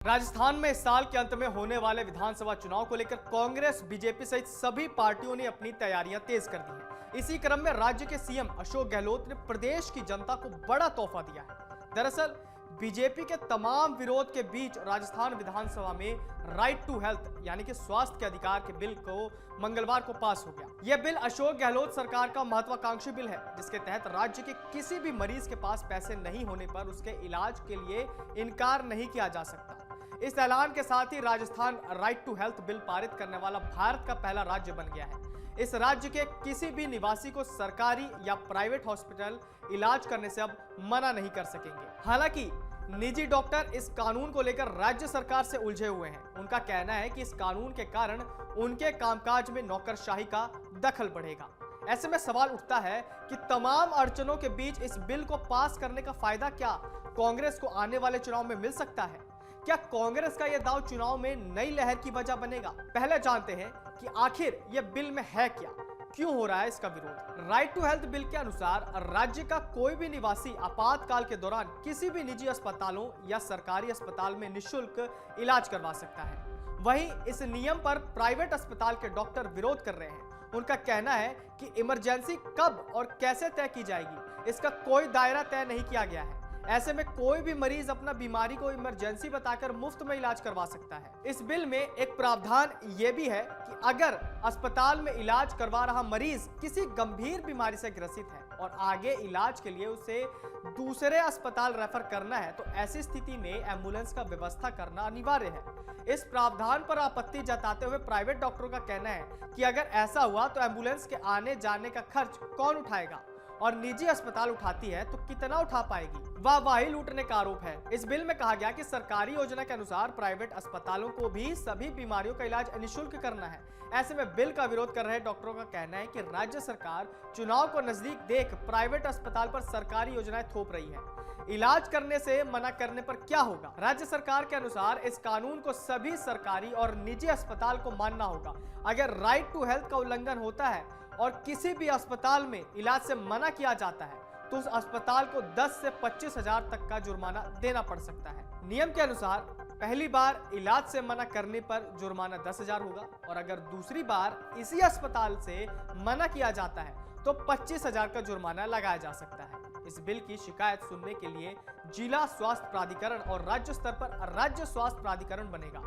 राजस्थान में इस साल के अंत में होने वाले विधानसभा चुनाव को लेकर कांग्रेस, बीजेपी सहित सभी पार्टियों ने अपनी तैयारियां तेज कर दी हैं। इसी क्रम में राज्य के सीएम अशोक गहलोत ने प्रदेश की जनता को बड़ा तोहफा दिया है। दरअसल बीजेपी के तमाम विरोध के बीच राजस्थान विधानसभा में राइट टू हेल्थ यानी कि स्वास्थ्य के अधिकार के बिल को मंगलवार को पास हो गया। यह बिल अशोक गहलोत सरकार का महत्वाकांक्षी बिल है, जिसके तहत राज्य के किसी भी मरीज के पास पैसे नहीं होने पर उसके इलाज के लिए इनकार नहीं किया जा सकता। इस ऐलान के साथ ही Rajasthan right to health bill पारित करने वाला भारत का पहला राज्य बन गया है। इस राज्य के किसी भी निवासी को सरकारी या प्राइवेट हॉस्पिटल इलाज करने से अब मना नहीं कर सकेंगे। हालांकि निजी डॉक्टर इस कानून को लेकर राज्य सरकार से उलझे हुए हैं। उनका कहना है कि इस कानून के कारण उनके कामकाज में नौकरशाही का दखल बढ़ेगा। ऐसे में सवाल उठता है कि तमाम अड़चनों के बीच इस बिल को पास करने का फायदा क्या कांग्रेस को आने वाले चुनाव में मिल सकता है? क्या कांग्रेस का यह दांव चुनाव में नई लहर की वजह बनेगा? पहले जानते हैं कि आखिर यह बिल में है क्या, क्यों हो रहा है इसका विरोध। राइट टू हेल्थ बिल के अनुसार राज्य का कोई भी निवासी आपातकाल के दौरान किसी भी निजी अस्पतालों या सरकारी अस्पताल में निःशुल्क इलाज करवा सकता है। वहीं इस नियम पर प्राइवेट अस्पताल के डॉक्टर विरोध कर रहे हैं। उनका कहना है कि इमरजेंसी कब और कैसे तय की जाएगी, इसका कोई दायरा तय नहीं किया गया है। ऐसे में कोई भी मरीज अपना बीमारी को इमरजेंसी बताकर मुफ्त में इलाज करवा सकता है। इस बिल में एक प्रावधान यह भी है कि अगर अस्पताल में इलाज करवा रहा मरीज किसी गंभीर बीमारी से ग्रसित है और आगे इलाज के लिए उसे दूसरे अस्पताल रेफर करना है, तो ऐसी स्थिति में एम्बुलेंस का व्यवस्था करना अनिवार्य है। इस प्रावधान पर आपत्ति जताते हुए प्राइवेट डॉक्टरों का कहना है कि अगर ऐसा हुआ तो एम्बुलेंस के आने जाने का खर्च कौन उठाएगा, और निजी अस्पताल उठाती है तो कितना उठा पाएगी। वाहवाही लूटने का आरोप है। इस बिल में कहा गया कि सरकारी योजना के अनुसार प्राइवेट अस्पतालों को भी सभी बीमारियों का इलाज निःशुल्क करना है। ऐसे में बिल का विरोध कर रहे डॉक्टरों का कहना है कि राज्य सरकार चुनाव को नजदीक देख प्राइवेट अस्पताल पर सरकारी योजनाएं थोप रही है। इलाज करने से मना करने पर क्या होगा? राज्य सरकार के अनुसार इस कानून को सभी सरकारी और निजी अस्पताल को मानना होगा। अगर राइट टू हेल्थ का उल्लंघन होता है और किसी भी अस्पताल में इलाज से मना किया जाता है तो उस अस्पताल को 10 से 25 हजार तक का जुर्माना देना पड़ सकता है। नियम के अनुसार पहली बार इलाज से मना करने पर जुर्माना 10,000 होगा, और अगर दूसरी बार इसी अस्पताल से मना किया जाता है तो 25,000 का जुर्माना लगाया जा सकता है। इस बिल की शिकायत सुनने के लिए जिला स्वास्थ्य प्राधिकरण और राज्य स्तर पर राज्य स्वास्थ्य प्राधिकरण बनेगा।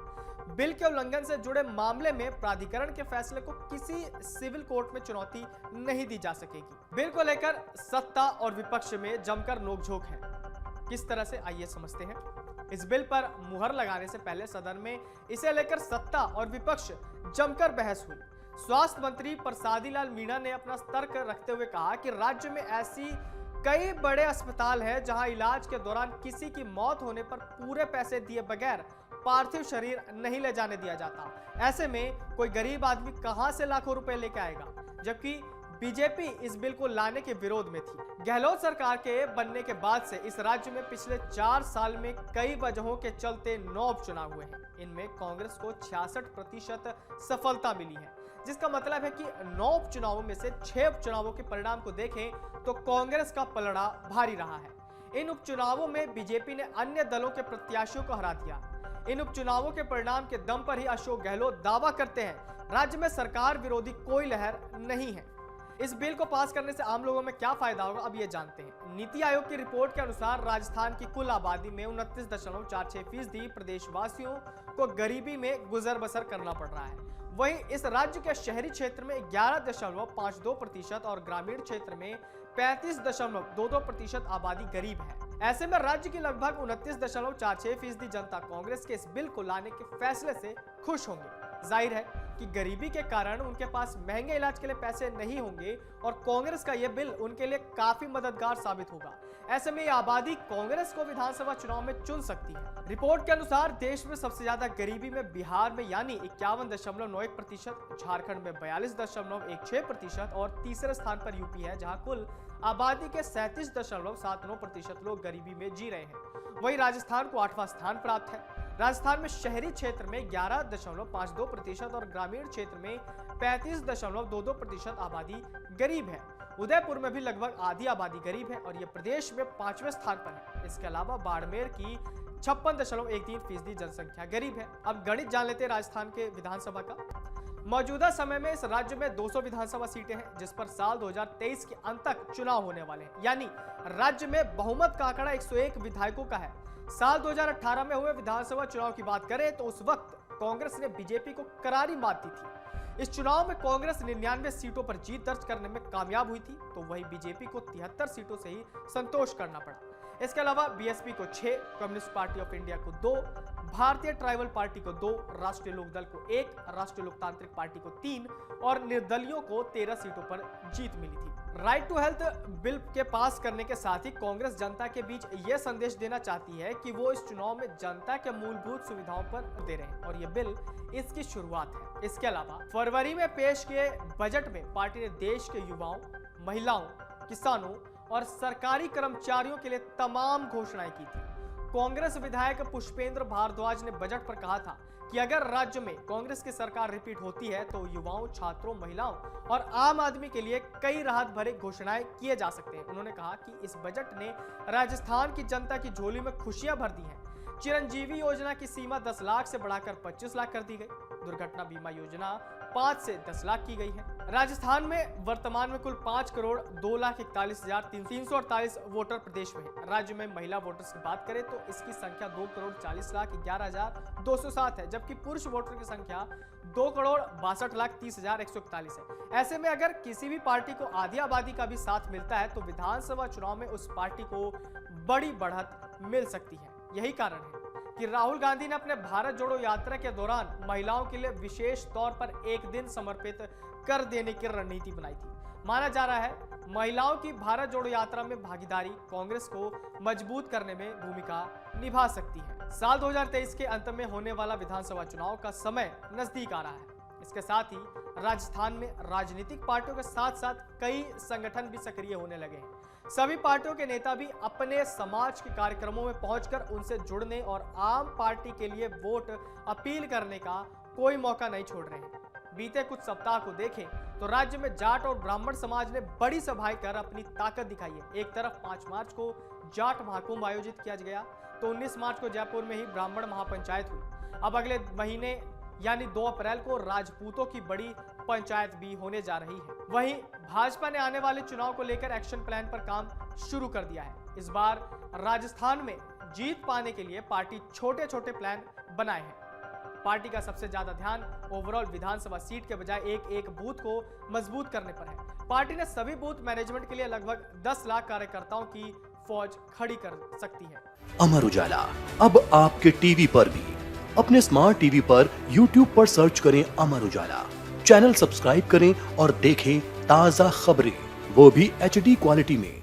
बिल के उल्लंघन से जुड़े मामले में प्राधिकरण के फैसले को किसी सिविल कोर्ट में चुनौती नहीं दी जा सकेगी। बिल को लेकर सत्ता और विपक्ष में जमकर नोकझोंक है। किस तरह से, आइए समझते हैं। इस बिल पर मुहर लगाने से पहले सदन में इसे लेकर सत्ता और विपक्ष जमकर बहस हुई। स्वास्थ्य मंत्री प्रसादी लाल मीणा ने अपना तर्क रखते हुए कहा कि राज्य में ऐसी कई बड़े अस्पताल हैं जहां इलाज के दौरान किसी की मौत होने पर पूरे पैसे दिए बगैर पार्थिव शरीर नहीं ले जाने दिया जाता। ऐसे में कोई गरीब आदमी कहां से लाखों रुपए लेके आएगा? जबकि बीजेपी इस बिल को लाने के विरोध में थी। गहलोत सरकार के बनने के बाद से इस राज्य में पिछले 4 साल में कई वजहों के चलते 9 उपचुनाव हुए हैं। इनमें कांग्रेस को 66% सफलता मिली है, जिसका मतलब है कि 9 उपचुनावों में से 6 उपचुनावों के परिणाम को देखें तो कांग्रेस का पलड़ा भारी रहा है। इन उपचुनावों में बीजेपी ने अन्य दलों के प्रत्याशियों को हरा दिया। इन उपचुनावों के परिणाम के दम पर ही अशोक गहलोत दावा करते हैं राज्य में सरकार विरोधी कोई लहर नहीं है। इस बिल को पास करने से आम लोगों में क्या फायदा होगा, अब ये जानते हैं। नीति आयोग की रिपोर्ट के अनुसार राजस्थान की कुल आबादी में 29.46% प्रदेशवासियों को गरीबी में गुजर बसर करना पड़ रहा है। वहीं इस राज्य के शहरी क्षेत्र में 11.52% और ग्रामीण क्षेत्र में 35.22% आबादी गरीब है। ऐसे में राज्य की लगभग 29.46% जनता कांग्रेस के इस बिल को लाने के फैसले से खुश होंगे। जाहिर है कि गरीबी के कारण उनके पास महंगे इलाज के लिए पैसे नहीं होंगे और कांग्रेस का यह बिल उनके लिए काफी मददगार साबित होगा। ऐसे में यह आबादी कांग्रेस को विधानसभा चुनाव में चुन सकती है। रिपोर्ट के अनुसार देश में सबसे ज्यादा गरीबी में बिहार में यानी 51.91%, झारखंड में 42.16% और तीसरे स्थान पर यूपी है, जहां कुल आबादी के 37.79% लोग गरीबी में जी रहे हैं। वहीं राजस्थान को 8वां स्थान प्राप्त है। राजस्थान में शहरी क्षेत्र में 11.52% और ग्रामीण क्षेत्र में 35.22% आबादी गरीब है। उदयपुर में भी लगभग आधी आबादी गरीब है और यह प्रदेश में 5वें स्थान पर है। इसके अलावा बाड़मेर की 56.13% जनसंख्या गरीब है। अब गणित जान लेते हैं राजस्थान के विधानसभा का। मौजूदा समय में इस राज्य में 200 विधानसभा सीटें हैं, जिस पर साल 2023 के अंत तक चुनाव होने वाले हैं। यानी राज्य में बहुमत का आंकड़ा 101 विधायकों का है। साल 2018 में हुए विधानसभा चुनाव की बात करें तो उस वक्त कांग्रेस ने बीजेपी को करारी मात दी थी। इस चुनाव में कांग्रेस 99 सीटों पर जीत दर्ज करने में कामयाब हुई थी, तो वही बीजेपी को 73 सीटों से ही संतोष करना पड़ा। इसके अलावा बीएसपी को 6, कम्युनिस्ट पार्टी ऑफ इंडिया को 2, भारतीय ट्राइबल पार्टी को 2, राष्ट्रीय लोकदल को 1, राष्ट्रीय लोकतांत्रिक पार्टी को 3 और निर्दलियों को 13 सीटों पर जीत मिली थी। राइट टू हेल्थ बिल के पास करने के साथ ही कांग्रेस जनता के बीच यह संदेश देना चाहती है कि वो इस चुनाव में जनता के मूलभूत सुविधाओं पर दे रहे हैं और ये बिल इसकी शुरुआत है। इसके अलावा फरवरी में पेश किए बजट में पार्टी ने देश के युवाओं, महिलाओं, किसानों और सरकारी कर्मचारियों के लिए तमाम घोषणाएं की थी। कांग्रेस विधायक पुष्पेंद्र भारद्वाज ने बजट पर कहा था कि अगर राज्य में कांग्रेस की सरकार रिपीट होती है तो युवाओं, छात्रों, महिलाओं और आम आदमी के लिए कई राहत भरे घोषणाएं किए जा सकते हैं। उन्होंने कहा कि इस बजट ने राजस्थान की जनता की झोली में खुशियां भर दी हैं। चिरंजीवी योजना की सीमा 10 लाख से बढ़ाकर 25 लाख कर दी गई। दुर्घटना बीमा योजना 5 से 10 लाख की गई है। राजस्थान में वर्तमान में कुल 5,41,41,348 वोटर प्रदेश में है। राज्य में महिला वोटर्स की बात करें तो इसकी संख्या 2,40,11,207 है, जबकि पुरुष वोटर की संख्या 2,62,30,141 है। ऐसे में अगर किसी भी पार्टी को आधी आबादी का भी साथ मिलता है तो विधानसभा चुनाव में उस पार्टी को बड़ी बढ़त मिल सकती है। यही कारण है कि राहुल गांधी ने अपने भारत जोड़ो यात्रा के दौरान महिलाओं के लिए विशेष तौर पर एक दिन समर्पित कर देने की रणनीति बनाई थी। माना जा रहा है महिलाओं की भारत जोड़ो यात्रा में भागीदारी कांग्रेस को मजबूत करने में भूमिका निभा सकती है। साल 2023 के अंत में होने वाला विधानसभा चुनाव का समय नजदीक आ रहा है। इसके साथ ही राजस्थान में राजनीतिक पार्टियों के साथ साथ कई संगठन भी सक्रिय होने लगे हैं। सभी पार्टियों के नेता भी अपने समाज के कार्यक्रमों में पहुंचकर उनसे जुड़ने और आम पार्टी के लिए वोट अपील करने का कोई मौका नहीं छोड़ रहे हैं। बीते कुछ सप्ताह को देखें तो राज्य में जाट और ब्राह्मण समाज ने बड़ी सभाएं कर अपनी ताकत दिखाई है। एक तरफ 5 मार्च को जाट महाकुंभ आयोजित किया गया तो 19 मार्च को जयपुर में ही ब्राह्मण महापंचायत हुई। अब अगले महीने यानी 2 अप्रैल को राजपूतों की बड़ी पंचायत भी होने जा रही है। वहीं भाजपा ने आने वाले चुनाव को लेकर एक्शन प्लान पर काम शुरू कर दिया है। इस बार राजस्थान में जीत पाने के लिए पार्टी छोटे छोटे प्लान बनाए हैं। पार्टी का सबसे ज्यादा ध्यान ओवरऑल विधानसभा सीट के बजाय एक बूथ को मजबूत करने पर है। पार्टी ने सभी बूथ मैनेजमेंट के लिए लगभग 10 लाख कार्यकर्ताओं की फौज खड़ी कर सकती है। अमर उजाला अब आपके टीवी पर भी। अपने स्मार्ट टीवी पर YouTube पर सर्च करें अमर उजाला, चैनल सब्सक्राइब करें और देखें ताजा खबरें, वो भी HD क्वालिटी में।